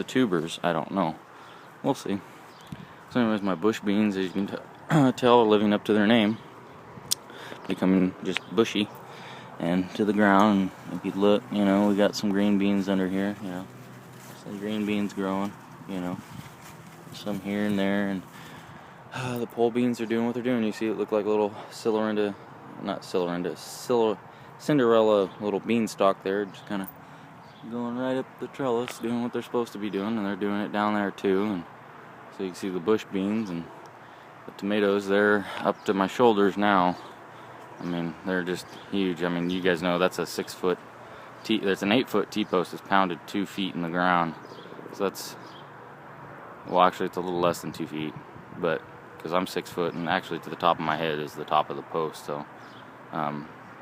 the tubers, I don't know. We'll see. So anyways, my bush beans, as you can tell, are living up to their name, becoming just bushy and to the ground. And if you look, we got some green beans under here, some green beans growing, some here and there, and the pole beans are doing what they're doing. You see it look like a little Cinderella little beanstalk there, just kind of going right up the trellis, doing what they're supposed to be doing, and they're doing it down there too. And so you can see the bush beans and the tomatoes. They're up to my shoulders now. I mean, they're just huge. I mean, you guys know that's a 6-foot there's an 8-foot T-post that's pounded 2 feet in the ground. So that's, well, actually it's a little less than 2 feet, but because I'm 6 foot, and actually to the top of my head is the top of the post. So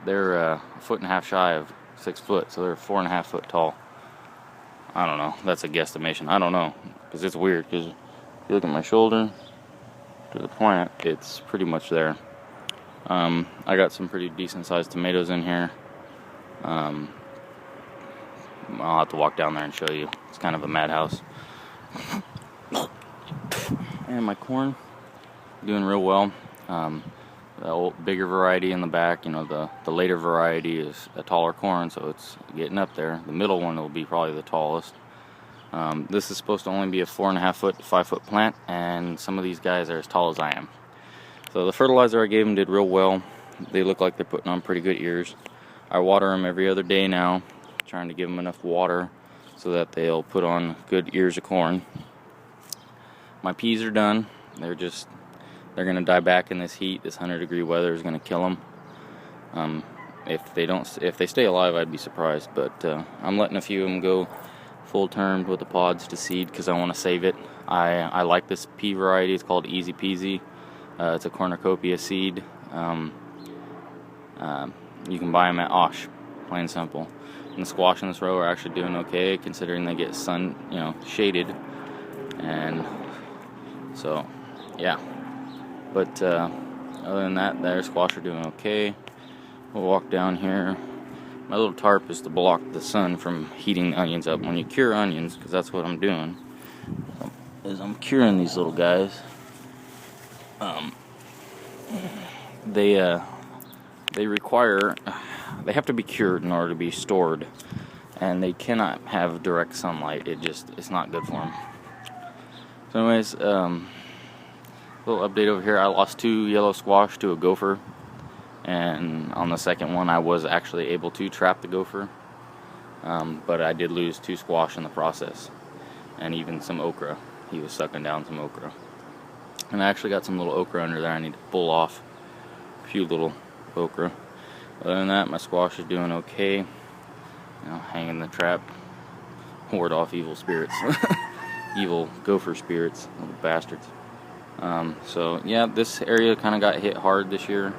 they're a foot and a half shy of 6 foot, so they're 4.5 foot tall. I don't know, that's a guesstimation. I don't know, because it's weird, because if you look at my shoulder to the plant, it's pretty much there. I got some pretty decent sized tomatoes in here. I'll have to walk down there and show you. It's kind of a madhouse. And my corn, doing real well. The old, bigger variety in the back, the later variety is a taller corn, so it's getting up there. The middle one will be probably the tallest. This is supposed to only be a 4.5 foot to 5 foot plant, and some of these guys are as tall as I am. So the fertilizer I gave them did real well. They look like they're putting on pretty good ears. I water them every other day now, trying to give them enough water so that they'll put on good ears of corn. My peas are done. They're going to die back in this heat. This 100-degree weather is going to kill them. If they stay alive, I'd be surprised. But I'm letting a few of them go full term with the pods to seed because I want to save it. I like this pea variety. It's called Easy Peasy. It's a cornucopia seed. You can buy them at Osh, plain and simple. And the squash in this row are actually doing okay, considering they get sun, shaded. And so, yeah. But other than that, their squash are doing okay. We'll walk down here. My little tarp is to block the sun from heating onions up. When you cure onions, because that's what I'm doing, is I'm curing these little guys. They have to be cured in order to be stored, and they cannot have direct sunlight. It's not good for them. So anyways, little update over here. I lost 2 yellow squash to a gopher, and on the second one I was actually able to trap the gopher, but I did lose 2 squash in the process, and even some okra. He was sucking down some okra. And I actually got some little okra under there. I need to pull off a few little okra. Other than that, my squash is doing okay. Hanging the trap, ward off evil spirits, evil gopher spirits, little bastards. So yeah, this area kind of got hit hard this year.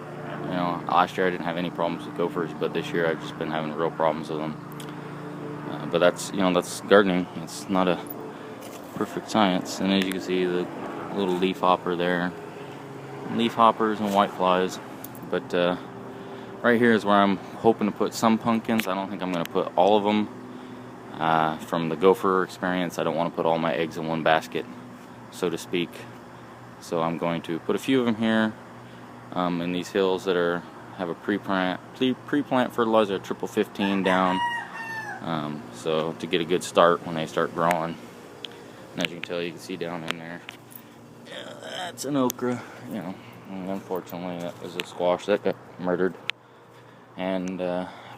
Last year I didn't have any problems with gophers, but this year I've just been having real problems with them. But that's gardening. It's not a perfect science. And as you can see, the little leaf hopper there, leaf hoppers and whiteflies. But right here is where I'm hoping to put some pumpkins. I don't think I'm going to put all of them. From the gopher experience, I don't want to put all my eggs in one basket, so to speak. So I'm going to put a few of them here in these hills that have a pre-plant fertilizer, triple 15 down. So to get a good start when they start growing. And as you can tell, you can see down in there, yeah, that's an okra. And unfortunately that was a squash that got murdered. And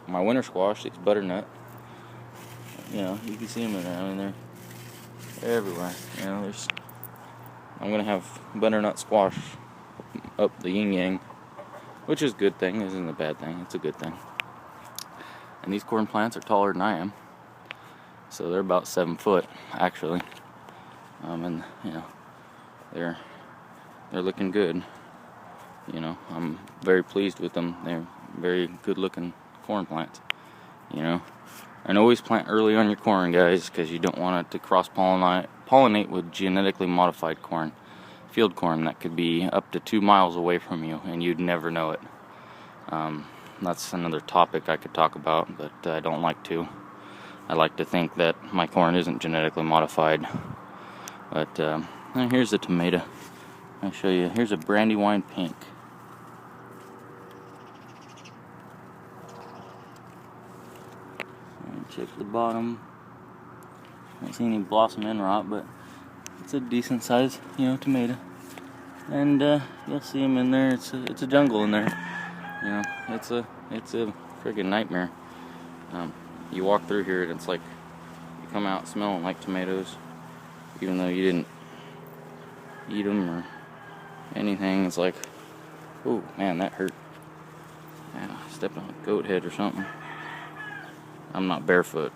my winter squash, these butternut, you can see them in there. I mean, they're everywhere. I'm gonna have butternut squash up the yin yang, which is a good thing. Isn't a bad thing. It's a good thing. And these corn plants are taller than I am, so they're about 7 foot actually. And they're looking good. I'm very pleased with them. They're very good looking corn plants. And always plant early on your corn, guys, because you don't want it to cross-pollinate with genetically modified corn. Field corn that could be up to 2 miles away from you, and you'd never know it. That's another topic I could talk about, but I don't like to. I like to think that my corn isn't genetically modified. But and here's the tomato. I'll show you. Here's a Brandywine pink. And check the bottom. I don't see any blossom end rot, but it's a decent size, tomato. And you'll see them in there. It's a jungle in there. It's a friggin' nightmare. You walk through here and it's like you come out smelling like tomatoes, even though you didn't eat them or anything. It's like, oh man, that hurt. Yeah, I stepped on a goat head or something. I'm not barefoot,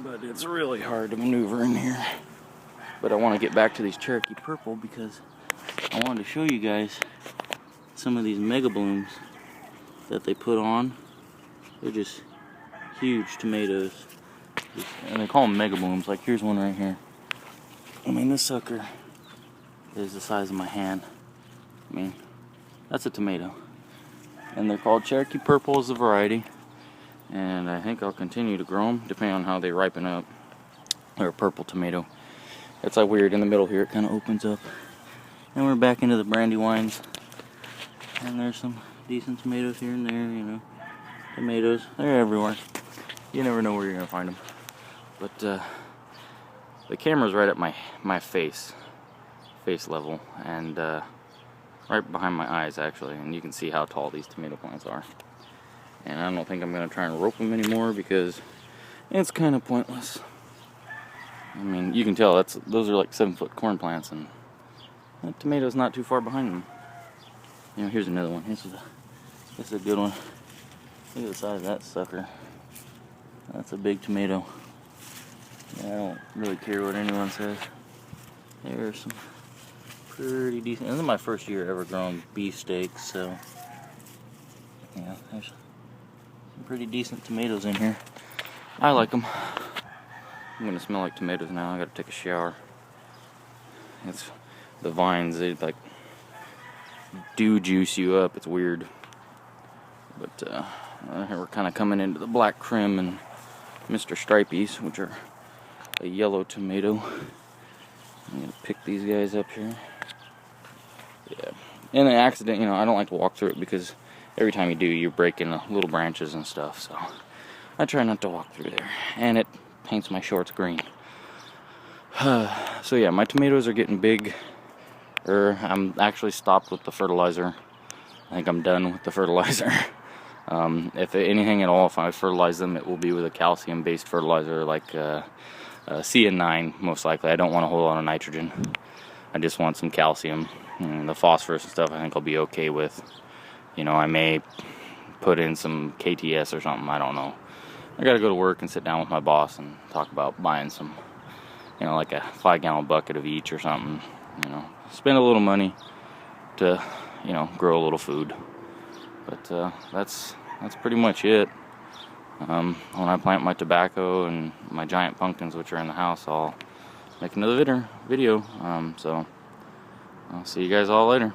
but it's really hard to maneuver in here. But I want to get back to these Cherokee Purple because I wanted to show you guys some of these mega blooms that they put on. They're just huge tomatoes, and they call them mega blooms. Like here's one right here. I mean, this sucker is the size of my hand. I mean, that's a tomato. And they're called Cherokee Purple is the variety. And I think I'll continue to grow them depending on how they ripen up. They're a purple tomato. It's like weird in the middle here. It kind of opens up. And we're back into the Brandywines. And there's some decent tomatoes here and there, Tomatoes, they're everywhere. You never know where you're going to find them. But the camera's right at my face level. And right behind my eyes, actually. And you can see how tall these tomato plants are. And I don't think I'm going to try and rope them anymore because it's kind of pointless. I mean, you can tell those are like 7-foot corn plants, and that tomato's not too far behind them. Here's another one. This is a good one. Look at the size of that sucker. That's a big tomato. Yeah, I don't really care what anyone says. There's some pretty decent. This is my first year ever growing beefsteaks, so yeah, there's some pretty decent tomatoes in here. I like them. I'm gonna smell like tomatoes now. I gotta take a shower. It's the vines, they like do juice you up. It's weird. But here we're kind of coming into the Black Krim and Mr. Stripeys, which are a yellow tomato. I'm gonna pick these guys up here. Yeah, in an accident, I don't like to walk through it because every time you do, you're breaking little branches and stuff. So I try not to walk through there, and it paints my shorts green. So yeah, my tomatoes are getting big. I'm actually stopped with the fertilizer. I think I'm done with the fertilizer. If anything at all, if I fertilize them, it will be with a calcium-based fertilizer like CN9, most likely. I don't want a whole lot of nitrogen. I just want some calcium. And the phosphorus and stuff I think I'll be okay with. I may put in some KTS or something, I don't know. I gotta go to work and sit down with my boss and talk about buying some, like a 5-gallon bucket of each or something. Spend a little money to, grow a little food. But that's pretty much it. When I plant my tobacco and my giant pumpkins, which are in the house, I'll make another video. So I'll see you guys all later.